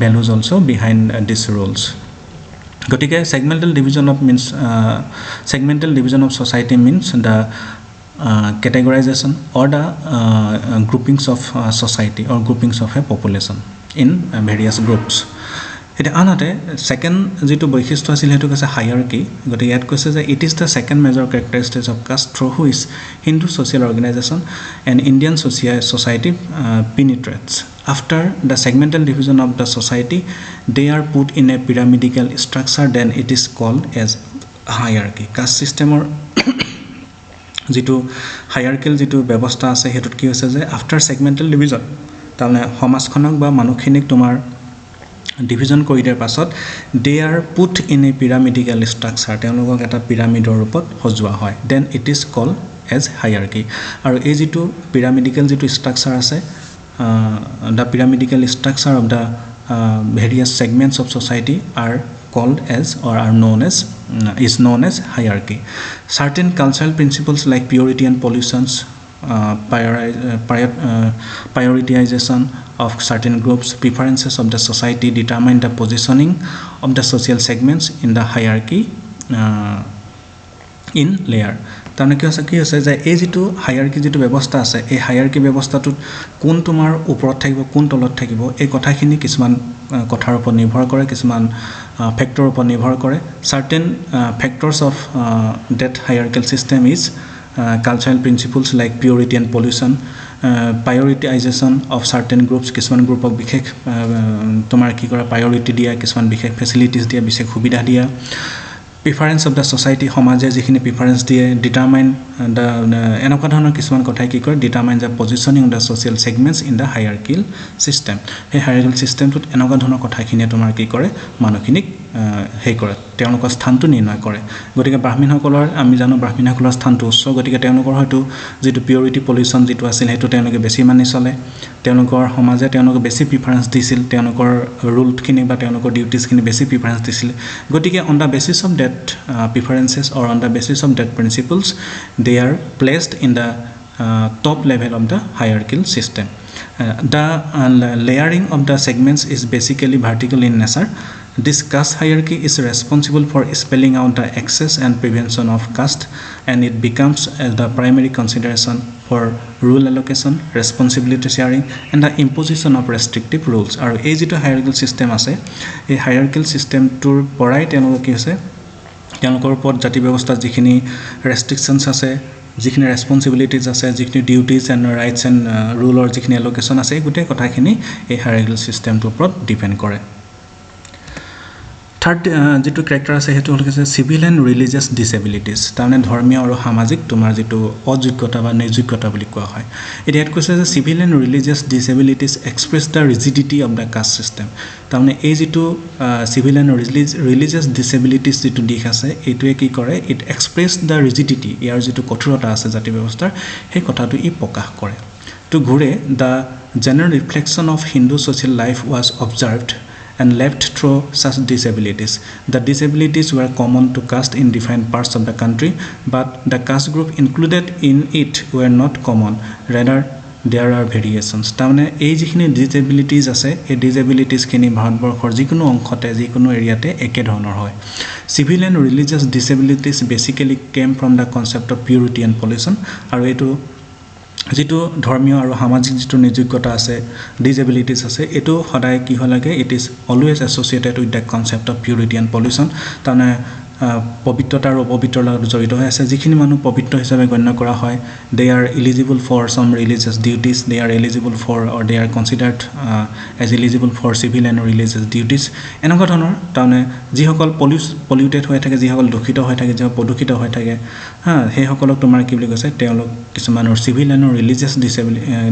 values also behind these rules. গতিকে segmental division of society means the categorization or the groupings of society or groupings of a population in various groups. এটা আনহাতে second যেটো বৈশিষ্ট্য আছিল হেতু কৈছে হায়াৰাৰ্কি. গতিকে ইয়াত কৈছে যে it is the second major characteristic of caste through which Hindu social organization and Indian society penetrates. After the segmental division of the society they are put in a pyramidal structure, then it is called as hierarchy. Caste system or যেটো hierarchical যেটো ব্যৱস্থা আছে হেতুত কি হৈছে যে after segmental division তাৰমানে সমাজখনক বা মানুহখিনিক তোমাৰ ডিভিজন কৰি দিয়াৰ পাছত they are put in a pyramidal structure. তেওঁলোকক এটা পিৰামিডৰ ৰূপত সজোৱা হয়. Then it is called as hierarchy. আৰু এই যেটো pyramidal যেটো structure আছে the pyramidal structure of the various segments of society are called as or are known as is known as hierarchy. Certain cultural principles like purity and pollutions prioritization of certain groups preferences of the society determine the positioning of the social segments in the hierarchy in layer. তাৰমানে কি হৈছে যে এই যেটো হায়াৰাৰ্কি যেটো ব্যৱস্থা আছে এই হায়াৰাৰ্কি ব্যৱস্থাটোত কোন তোমাৰ ওপৰত থাকিব কোন তলত থাকিব এই কথাখিনি কিছুমান কথাৰ ওপৰত নিৰ্ভৰ কৰে কিছুমান ফেক্টৰৰ ওপৰত নিৰ্ভৰ কৰে. Certain factors of that hierarchical system is cultural principles like purity and pollution, prioritization of certain groups কিছুমান গ্ৰুপক বিশেষ তোমাৰ কি কৰা priority দিয়া কিছুমান বিশেষ facilities দিয়া বিশেষ সুবিধা দিয়া. Preference of the society সমাজে যিখিনি প্ৰিফাৰেন্স দিয়ে determine the এনেকুৱা ধৰণৰ কিছুমান কথাই কি কৰে determine the positioning of the social segments in the hierarchical system. এই hierarchical systemটোত এনেকুৱা ধৰণৰ কথাখিনি তোমাৰ কি কৰে মানুহখিনিক হেই কৰে তেওঁলোকৰ স্থানটো নিৰ্ণয় কৰে. গতিকে ব্ৰাহ্মণসকলৰ আমি জানো ব্ৰাহ্মণসকলৰ স্থানটো উচ্চ গতিকে তেওঁলোকৰ হয়তো যেটো পিউৰিটি পলিউশন যেটো আছিল হেতু তেওঁলোকে বেছি মানি চলে তেওঁলোকৰ সমাজে তেওঁলোকে বেছি প্ৰিফাৰেন্স দিছিল তেওঁলোকৰ ৰুলখিনি বা তেওঁলোকৰ ডিউটিছখিনি বেছি প্ৰিফাৰেন্স দিছিল. গতিকে on the basis of that preferences or on the basis of that principles they are placed in the top level of the hierarchical system. The layering of the segments is basically vertical in nature. This caste hierarchy is responsible for spelling out the access and prevention of caste and it becomes the primary consideration for rule allocation, responsibility sharing and the imposition of restrictive rules. আৰু এই যেটো hierarchical system আছে এই hierarchical system টোৰ পৰাই তেওঁলোকে কি হৈছে তেওঁলোকৰ ওপৰত জাতি ব্যৱস্থা যিখিনি restrictions আছে যিখিনি ৰেসপন্সিবিলিটিজ আছে যিখিনি ডিউটিজ এণ্ড ৰাইটস এণ্ড ৰুলৰ যিখিনি এলোকেশ্যন আছে এই গোটেই কথাখিনি এই hierarchical systemটোৰ ওপৰত ডিপেন্ড কৰে. থাৰ্ড যেটো ক্যাৰেক্টাৰ আছে হেতু হ'ল কৈছে সিভিল এণ্ড ৰিলিজিয়াছ ডিসেবিলিটিজ তাৰমানে ধৰ্মীয় আৰু সামাজিক তোমাৰ যেটো অযোগ্যতা বা নিযোগ্যতা বুলি কোৱা হয় এতিয়া ইয়াত কৈছে যে civil and religious disabilities express the rigidity of the caste system তাৰমানে এই যেটো সিভিল এণ্ড ৰিলিজিয়াছ ডিসেবিলিটিজ যেটো দিশ আছে এইটোৱে কি কৰে ইট এক্সপ্ৰেছ দ্য ৰিজিডিটি ইয়াৰ যেটো কঠোৰতা আছে জাতি ব্যৱস্থাৰ সেই কথাটো ই প্ৰকাশ কৰে তো ঘূৰে the general reflection of Hindu social life was observed and left through such disabilities. The disabilities were common to caste in different parts of the country, but the caste group included in it were not common. Rather, there are variations. তাৰমানে এই যিখিনি ডিসেবিলিটিজ আছে এই ডিসেবিলিটিজখিনি ভাৰতবৰ্ষৰ যিকোনো অংশতে যিকোনো এৰিয়াতে একে ধৰণৰ হয় civil and religious disabilities basically came from the concept of purity and pollution আৰু এইটো যেটো ধৰ্মীয় আৰু সামাজিক যেটো নিযোগ্যতা আছে ডিসেবিলিটিজ আছে এটো সদায় কি হয় লাগে it is always associated with the concept of purity and pollution তাৰমানে পবিত্ৰতা আৰু অপবিত্ৰৰ লগত জড়িত হৈ আছে যিখিনি মানুহ পবিত্ৰ হিচাপে গণ্য কৰা হয় they are eligible for some religious duties they are eligible for or they are considered as eligible for civil and religious duties এনেকুৱা ধৰণৰ তাৰমানে যিসকল পলিউটেড হৈ থাকে যিসকল দূষিত হৈ থাকে যিসকল প্ৰদূষিত হৈ থাকে সেইসকলক তোমাৰ কি বুলি কৈছে তেওঁলোক কিছুমানৰ সিভিল এণ্ড ৰিলিজিয়াছ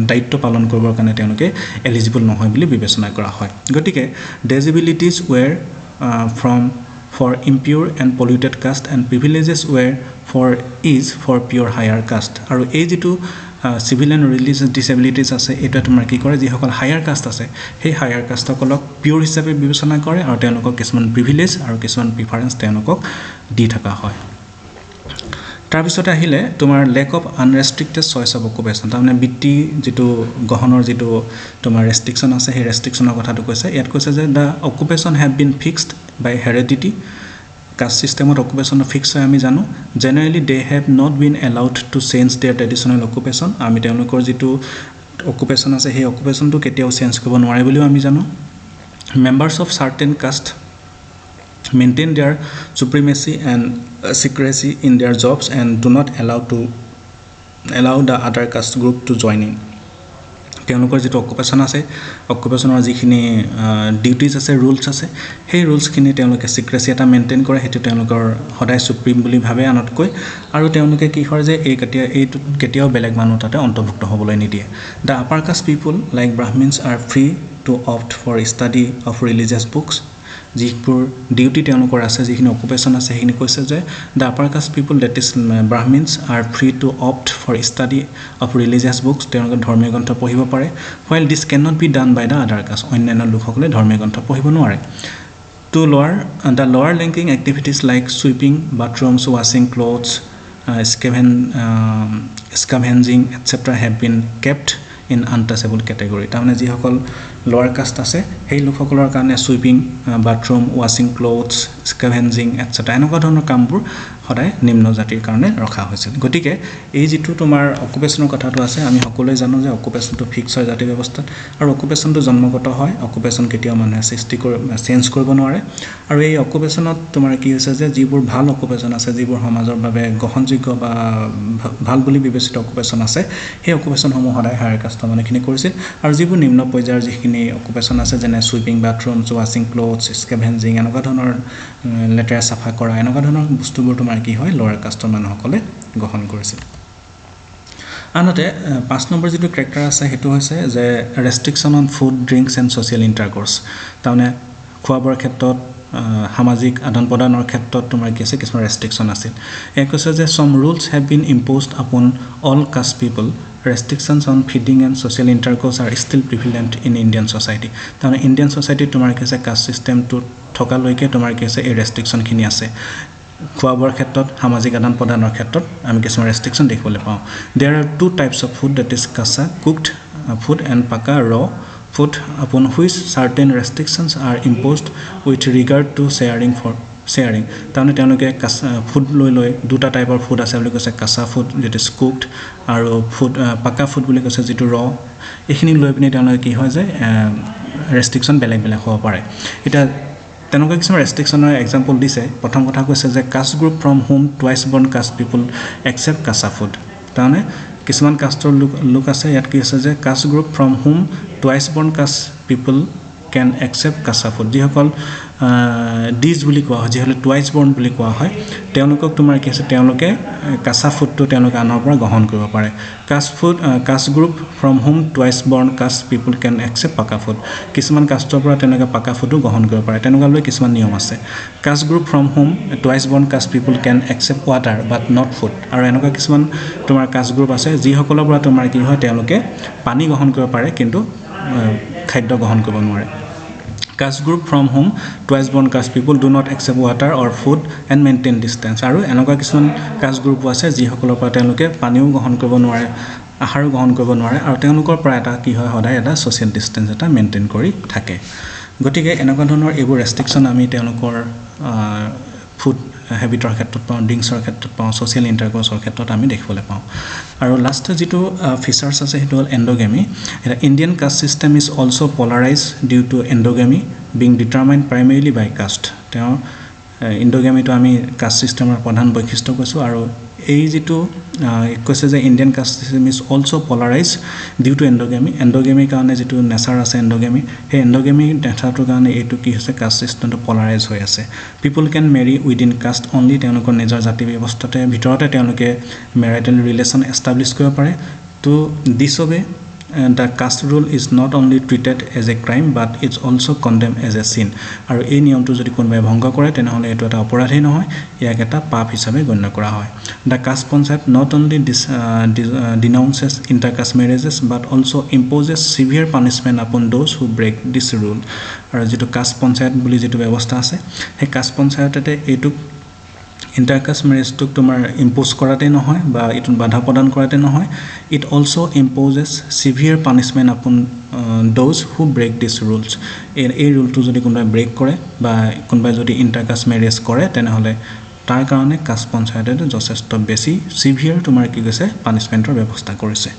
দায়িত্ব পালন কৰিবৰ কাৰণে তেওঁলোকে এলিজিবল নহয় বুলি বিবেচনা কৰা হয় গতিকে ডিসেবিলিটিজ ৱেৰ from for impure and polluted caste and privileges were for pure higher caste আৰু এই যেটো civil and religious disabilities আছে এটা তোমাৰ কি কৰে যিসকল হায়াৰ কাষ্ট আছে সেই হায়াৰ কাষ্টসকলক পিউৰ হিচাপে বিবেচনা কৰে আৰু তেওঁলোকক কিছুমান প্ৰিভিলেজ আৰু কিছুমান প্ৰিফাৰেন্স তেওঁলোকক দি থকা হয় তাৰপিছত আহিলে তোমাৰ lack of unrestricted choice of occupation তাৰমানে বৃত্তি যেটো গহনৰ যেটো তোমাৰ ৰেষ্ট্ৰিকশন আছে সেই ৰেষ্ট্ৰিকশনৰ কথাটো কৈছে ইয়াত কৈছে যে the occupation have been fixed by heredity caste সিস্টেমত অকুপেশ্যন ফিক্স হয় আমি জানো generally they have not been allowed to change their traditional occupation আমি তেওঁলোকৰ যেটো অকুপেশ্যন আছে সেই অকুপেশ্যনটো কেতিয়াও চেঞ্জ কৰিব নোৱাৰে বুলিও আমি জানো members of certain caste maintain their supremacy and secrecy in their jobs and do not allow the other caste group to join in তেওঁলোকৰ যেটো অকুপেশ্যন আছে অকুপেশ্যনৰ যিখিনি ডিউটিজ আছে ৰুলছ আছে সেই ৰুলছখিনি তেওঁলোকে সিক্ৰেসি এটা মেইনটেইন কৰে হেতু তেওঁলোকৰ সদায় সুপ্ৰিম বুলি ভাবে আনতকৈ আৰু তেওঁলোকে কি হয় যে এই কেতিয়াও বেলেগ মানুহ তাতে অন্তৰ্ভুক্ত হ'বলৈ নিদিয়ে the upper caste people like Brahmins are free to opt for study of religious books যিবোৰ ডিউটি তেওঁলোকৰ আছে যিখিনি অকুপেশ্যন আছে সেইখিনি কৈছে যে the upper caste people that is Brahmins are free to opt for study of religious books তেওঁলোকে ধৰ্মীয় গ্ৰন্থ পঢ়িব পাৰে while this cannot be done by the other caste অন্যান্য লোকসকলে ধৰ্মীয় গ্ৰন্থ পঢ়িব নোৱাৰে to the lower ranking activities like sweeping bathrooms washing clothes scavenging etc have been kept in untouchable category তাৰমানে যিসকল lower caste আছে সেই লোকসকলৰ কাৰণে সুইপিং বাথৰুম ওয়াশিং ক্লোথছ স্কেভেঞ্জিং এটসেট্ৰা এনেকুৱা ধৰণৰ কামবোৰ সদায় নিম্ন জাতিৰ কাৰণে ৰখা হৈছিল গতিকে এই যেটো তোমাৰ অকুপেশ্যনৰ কথাটো আছে আমি সকলোৱে জানো যে অকুপেশ্যনটো ফিক্স হয় জাতি ব্যৱস্থাত আৰু অকুপেশ্যনটো জন্মগত হয় অকুপেশ্যন কেতিয়াও মানুহে সৃষ্টি চেঞ্জ কৰিব নোৱাৰে আৰু এই অকুপেশ্যনত তোমাৰ কি হৈছে যে যিবোৰ ভাল অকুপেশ্যন আছে যিবোৰ সমাজৰ বাবে গ্ৰহণযোগ্য বা ভাল বুলি বিবেচিত অকুপেশ্যন আছে সেই অকুপেশ্যনসমূহ সদায় হায়াৰ কাষ্ট মানুহখিনি কৰিছিল আৰু যিবোৰ নিম্ন পৰ্যায়ৰ যিখিনি অকুপেশ্যন আছে যেনে সুইপিং বাথৰুম ওয়াশিং ক্লোথছ স্কেভেঞ্জিং এনেকুৱা ধৰণৰ লেটাৰ সাফা কৰা এনেকুৱা ধৰণৰ বস্তুবোৰ তোমাৰ কি হয় লোৱাৰ কাষ্টৰ মানুহসকলে গ্ৰহণ কৰিছিল আনতে 5 নম্বৰ যেটো ক্যাৰেক্টাৰ আছে হেতু হৈছে যে restriction on food drinks and social intercourse তাৰমানে খোৱাবৰ ক্ষেত্ৰত সামাজিক আদান প্ৰদানৰ ক্ষেত্ৰত তোমাৰ কি আছে কিছুমান ৰেষ্ট্ৰিকশন আছে এক কৈছে যে some rules have been imposed upon all caste people restrictions on feeding and social intercourse are still prevalent in Indian society তাৰমানে ইণ্ডিয়ান সোসাইটি তোমাৰ কি আছে কাষ্ট সিস্টেমটো থকালৈকে তোমাৰ কি আছে এই ৰেষ্ট্ৰিকশন খিনি আছে খোৱাবৰ ক্ষেত্ৰত সামাজিক আদান প্ৰদানৰ ক্ষেত্ৰত আমি কিছুমান ৰেষ্ট্ৰিকশন দেখিবলৈ পাওঁ there are two types of food that is kasa cooked food and paka raw food upon which certain restrictions are imposed with regard to sharing তাৰমানে তেওঁলোকে ফুড লৈ দুটা টাইপৰ ফুড আছে বুলি কৈছে কাঁচা ফুড যেটো কুকড আৰু ফুড পাকা ফুড বুলি কৈছে যেটো ৰ এইখিনি লৈ পিনে তেওঁলোকে কি হয় যে ৰেষ্ট্ৰিকশন বেলেগ হ'ব পাৰে এটা তেনেকুৱা কিছুমান ৰেষ্ট্ৰিকশনৰ এক্সাম্পল দিছে প্ৰথম কথা কৈছে যে caste group from home twice born caste people accept কাঁচা ফুড তাৰমানে কিছুমান কাষ্টৰ লোক আছে ইয়াত কি আছে যে caste group from home twice born caste people can accept kasa food যিসকল ডিজ বুলি কোৱা হয় যিসকল টুৱাইচ বৰ্ণ বুলি কোৱা হয় তেওঁলোকক তোমাৰ কি আছে তেওঁলোকে কাঁচা ফুডটো তেওঁলোকে আনৰ পৰা গ্ৰহণ কৰিব পাৰে caste group from whom twice born caste people can accept পাকা ফুড কিছুমান কাষ্টৰ পৰা তেওঁলোকে পাকা ফুডো গ্ৰহণ কৰিব পাৰে তেনেকুৱালৈ কিছুমান নিয়ম আছে caste group from whom twice born caste people can accept water but not food আৰু এনেকুৱা কিছুমান তোমাৰ কাষ্ট গ্ৰুপ আছে যিসকলৰ পৰা তোমাৰ কি হয় তেওঁলোকে পানী গ্ৰহণ কৰিব পাৰে কিন্তু খাদ্য গ্ৰহণ কৰিব নোৱাৰে Caste group from whom twice born caste people do not accept water or food and maintain distance আৰু এনেকুৱা কিছুমান caste group আছে যিসকলৰ পৰা তেওঁলোকে পানীও গ্ৰহণ কৰিব নোৱাৰে আহাৰো গ্ৰহণ কৰিব নোৱাৰে আৰু তেওঁলোকৰ পৰা এটা কি হয় সদায় এটা social distance এটা মেইনটেইন কৰি থাকে গতিকে এনেকুৱা ধৰণৰ এইবোৰ ৰেষ্ট্ৰিকশন আমি তেওঁলোকৰ ফুড হেবিটৰ ক্ষেত্ৰত পাওঁ ড্ৰিংকছৰ ক্ষেত্ৰত পাওঁ সোশ্যাল ইন্টাৰকোৰ্সৰ ক্ষেত্ৰত আমি দেখিবলৈ পাওঁ আৰু লাষ্ট যেটো ফিচাৰ্স আছে হেটো হল এন্ডোগেমি এটা Indian caste system is also polarized due to endogamy being determined primarily by caste তেওঁ এন্ডোগেমিটো আমি কাষ্ট সিস্টেমৰ প্ৰধান বৈশিষ্ট্য কৈছো আৰু এই যেটো কৈছে যে Indian caste system is also polarized due to endogamy কাৰণে যেটো নেচাৰ আছে এন্ডোগেমি সেই এন্ডোগেমি নেচাৰটোৰ কাৰণে এইটো কি হৈছে কাষ্ট সিস্টেমটো পলাৰাইজ হৈ আছে people can marry within caste only তেওঁলোকৰ নিজৰ জাতি ব্যৱস্থাতে ভিতৰতে তেওঁলোকে মেৰিটেল ৰিলেশন এস্টাব্লিশ কৰিব পাৰে তো this way the caste rule is not only treated as a crime but it's also condemned as a sin আৰু এই নিয়মটো যদি কোনোবাই ভংগ কৰে তেনেহলে এটো এটা অপৰাধী নহয় ইয়াক এটা পাপ হিচাপে গণ্য কৰা হয় the caste panchayat not only denounces intercaste marriages but also imposes severe punishment upon those who break this rule আৰু যেটো caste panchayat বুলি যেটো ব্যৱস্থা আছে সেই caste panchayatতে এইটো intercaste marriage to tomar impose korate nohoy ba itun badha pradan korate nohoy it also imposes severe punishment upon those who break these rules ei rule to jodi kunba break kore ba kunba jodi intercaste marriage kore tene hole tar karone caste panchayate যথেষ্ট বেছি severe তোমাৰ কি গৈছে পানিশমেন্টৰ ব্যৱস্থা কৰিছে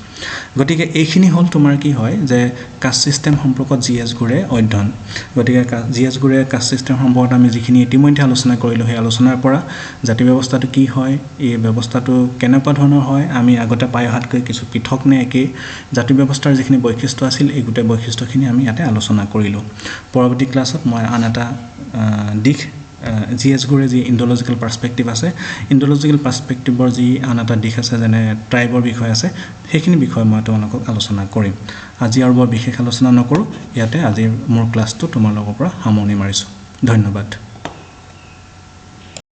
গতিকে এইখিনি হল তোমাৰ কি হয় যে কাষ্ট সিস্টেম সম্পৰ্কত জিএস গুৰে অধ্যয়ন গতিকে জিএস গুৰে কাষ্ট সিস্টেম সম্পৰ্কত আমি যিখিনি ইতিমধ্যে আলোচনা কৰিলো সেই আলোচনাৰ পৰা জাতি ব্যৱস্থাটো কি হয় এই ব্যৱস্থাটো কেনেকুৱা ধৰণৰ হয় আমি আগতে পাই অহাতকৈ কিছু পৃথক নে একে জাতি ব্যৱস্থাৰ যিখিনি বৈশিষ্ট্য আছিল এই গুটে বৈশিষ্ট্যখিনি আমি ইয়াতে আলোচনা কৰিলো পৰৱৰ্তী ক্লাছত মই আন এটা দিশ জিএস গুৰে যি ইন্ডোলজিক্যাল পাৰ্সপেক্টিভ আছে ইন্ডোলজিক্যাল পাৰ্সপেক্টিভৰ যি আনটা দিশ আছে যেনে ট্ৰাইবৰ বিষয় আছে সেইখিনি বিষয় মই তোমালোকক আলোচনা কৰিম আজি আৰু বৰ বিশেষ আলোচনা নকৰো ইয়াতে আজি মোৰ ক্লাছটো তোমালোকৰ পৰা সামৰণি মাৰিছো ধন্যবাদ